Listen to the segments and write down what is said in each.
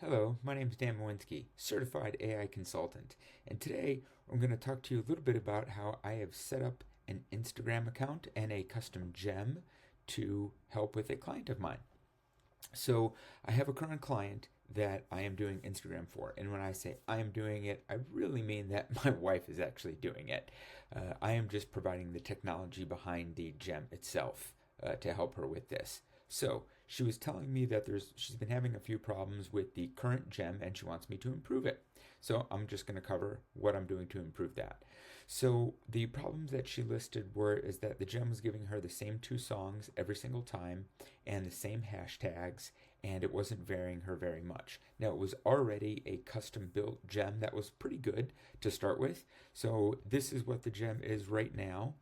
Hello, my name is Dan Mowinski, Certified AI Consultant, and today I'm going to talk to you a little bit about how I have set up an Instagram account and a custom gem to help with a client of mine. So I have a current client that I am doing Instagram for, and when I say I am doing it, I really mean that my wife is actually doing it. I am just providing the technology behind the gem itself to help her with this. So she was telling me that she's been having a few problems with the current gem and she wants me to improve it. So I'm just going to cover what I'm doing to improve that. So the problems that she listed were is that the gem was giving her the same two songs every single time and the same hashtags, and it wasn't varying her very much. Now, it was already a custom built gem that was pretty good to start with. So this is what the gem is right now.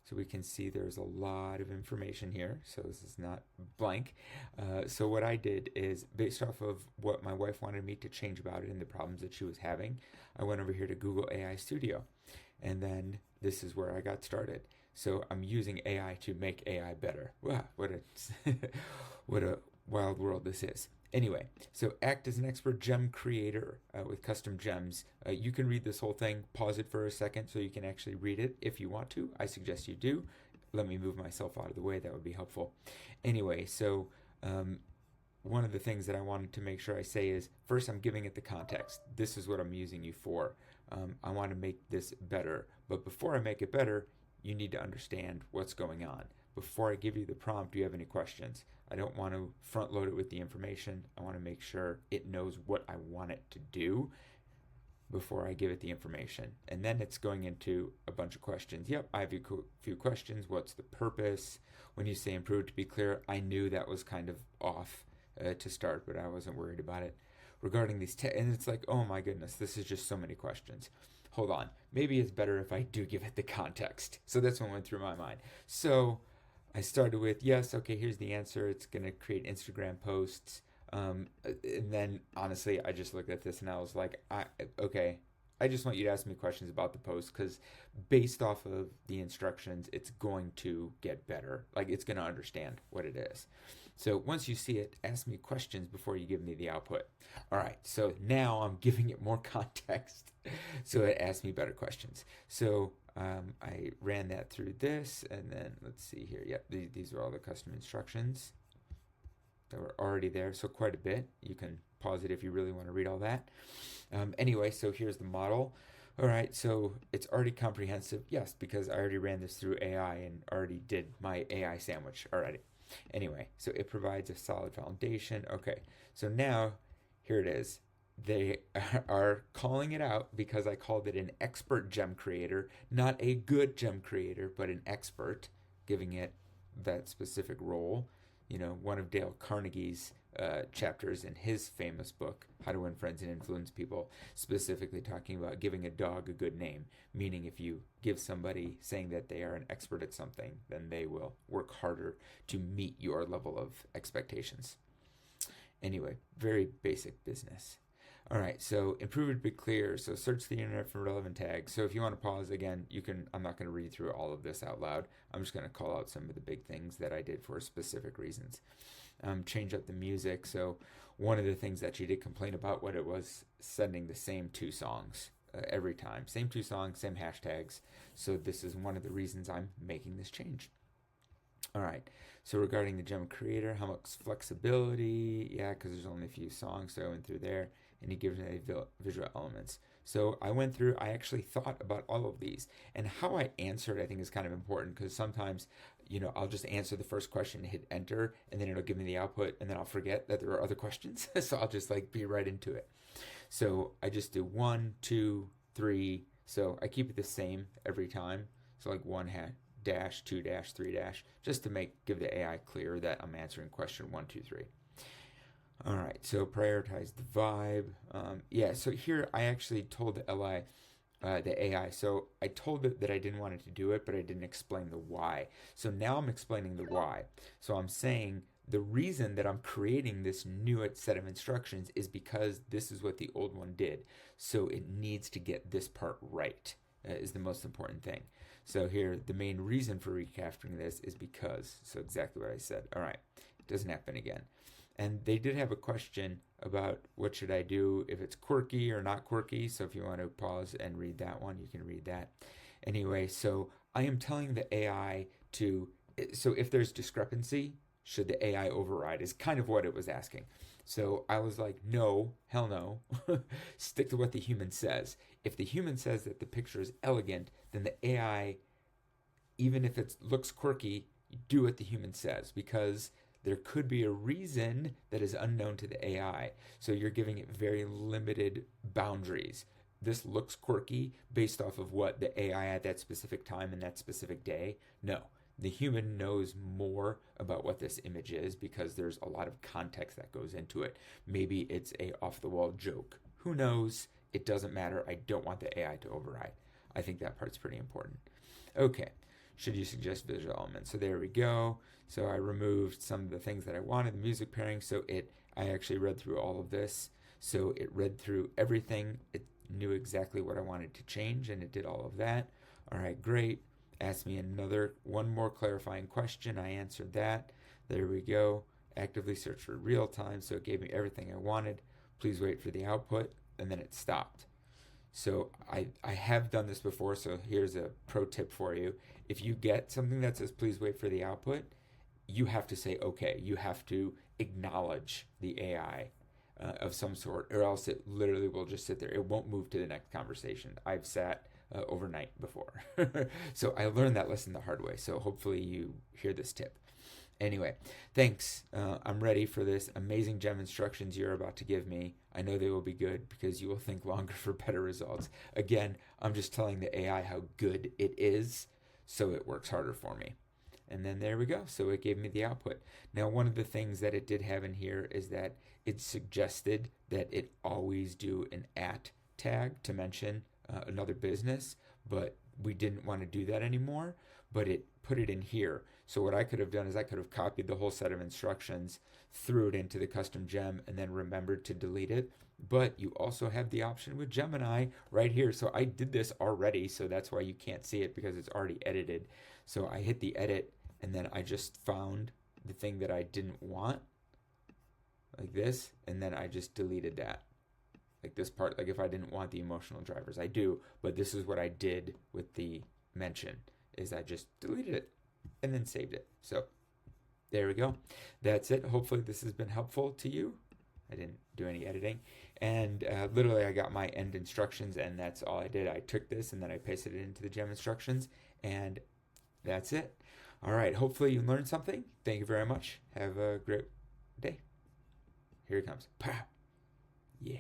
So we can see there's a lot of information here. So this is not blank. So what I did is, based off of what my wife wanted me to change about it and the problems that she was having, I went over here to Google AI Studio. And then this is where I got started. So I'm using AI to make AI better. Wow, what a what a wild world this is. Anyway, so act as an expert gem creator with custom gems. You can read this whole thing, pause it for a second so you can actually read it if you want to. I suggest you do. Let me move myself out of the way, that would be helpful. Anyway, so one of the things that I wanted to make sure I say is first, I'm giving it the context. This is what I'm using you for. I want to make this better. But before I make it better, you need to understand what's going on. Before I give you the prompt, do you have any questions? I don't want to front load it with the information. I want to make sure it knows what I want it to do before I give it the information. And then it's going into a bunch of questions. Yep, I have a few questions. What's the purpose? When you say improve, to be clear, I knew that was kind of off to start, but I wasn't worried about it. Regarding these, and it's like, oh my goodness, this is just so many questions. Hold on, maybe it's better if I do give it the context. So that's what went through my mind. So I started with, yes, okay, here's the answer. It's going to create Instagram posts. And then honestly, I just looked at this and I was like, okay, I just want you to ask me questions about the post because based off of the instructions, it's going to get better. Like it's going to understand what it is. So once you see it, ask me questions before you give me the output. All right, so now I'm giving it more context. So it asked me better questions. So I ran that through this, and then let's see here. Yep, these are all the custom instructions that were already there, so quite a bit. You can pause it if you really want to read all that. Anyway, so here's the model. All right, so it's already comprehensive. Yes, because I already ran this through AI and already did my AI sandwich already. Anyway, so it provides a solid foundation. Okay, so now here it is. They are calling it out because I called it an expert gem creator, not a good gem creator, but an expert, giving it that specific role. You know, one of Dale Carnegie's chapters in his famous book, How to Win Friends and Influence People, specifically talking about giving a dog a good name, meaning if you give somebody saying that they are an expert at something, then they will work harder to meet your level of expectations. Anyway, very basic business. All right, so improve it to be clear. So search the internet for relevant tags. So if you want to pause again, you can. I'm not going to read through all of this out loud. I'm just going to call out some of the big things that I did for specific reasons. Change up the music. So one of the things that she did complain about what it was sending the same two songs every time, same two songs, same hashtags. So this is one of the reasons I'm making this change. All right. So regarding the gem creator, how much flexibility? Yeah, because there's only a few songs, so I went through there, and he gives me visual elements. So I went through. I actually thought about all of these, and how I answered, I think, is kind of important because sometimes, I'll just answer the first question, hit enter, and then it'll give me the output, and then I'll forget that there are other questions. So I'll just like be right into it. So I just do 1, 2, 3. So I keep it the same every time. So like one hat dash 2 dash 3 dash just to give the AI clear that I'm answering question 1, 2, 3. All right, so prioritize the vibe. Yeah, so here I actually told the AI. So I told it that I didn't want it to do it, but I didn't explain the why. So now I'm explaining the why. So I'm saying the reason that I'm creating this new set of instructions is because this is what the old one did. So it needs to get this part right, is the most important thing. So here, the main reason for recapturing this is because, so exactly what I said. All right, it doesn't happen again. And they did have a question about what should I do if it's quirky or not quirky. So if you want to pause and read that one, you can read that. Anyway, so I am telling the AI to, so if there's discrepancy, should the AI override is kind of what it was asking. So I was like, no, hell no. Stick to what the human says. If the human says that the picture is elegant, then the AI, even if it looks quirky, do what the human says, because there could be a reason that is unknown to the AI. So you're giving it very limited boundaries. This looks quirky based off of what the AI at that specific time and that specific day. No, the human knows more about what this image is because there's a lot of context that goes into it. Maybe it's a off the wall joke. Who knows? It doesn't matter. I don't want the AI to override. I think that part's pretty important. Okay, should you suggest visual elements? So there we go. So I removed some of the things that I wanted, the music pairing. So I actually read through all of this. So it read through everything. It knew exactly what I wanted to change, and it did all of that. All right, great. Asked me one more clarifying question. I answered that. There we go. Actively search for real time. So it gave me everything I wanted. Please wait for the output. And then it stopped. So I have done this before. So here's a pro tip for you. If you get something that says please wait for the output, you have to say okay. You have to acknowledge the AI of some sort, or else it literally will just sit there. It won't move to the next conversation. I've sat overnight before. So I learned that lesson the hard way. So hopefully you hear this tip. Anyway, thanks. I'm ready for this amazing gem instructions you're about to give me. I know they will be good because you will think longer for better results. Again, I'm just telling the AI how good it is, so it works harder for me. And then there we go. So it gave me the output. Now, one of the things that it did have in here is that it suggested that it always do an at tag to mention another business, but we didn't want to do that anymore, but it put it in here. So what I could have done is I could have copied the whole set of instructions, threw it into the custom gem, and then remembered to delete it. But you also have the option with Gemini right here. So I did this already, so that's why you can't see it, because it's already edited. So I hit the edit, and then I just found the thing that I didn't want, like this, and then I just deleted that. Like this part, like if I didn't want the emotional drivers, I do, but this is what I did with the mention, is I just deleted it and then saved it. So there we go. That's it. Hopefully this has been helpful to you. I didn't do any editing, and literally I got my end instructions, and that's all I did. I took this and then I pasted it into the gem instructions, and that's it. All right, hopefully you learned something. Thank you very much. Have a great day. Here it comes. Pow. Yeah.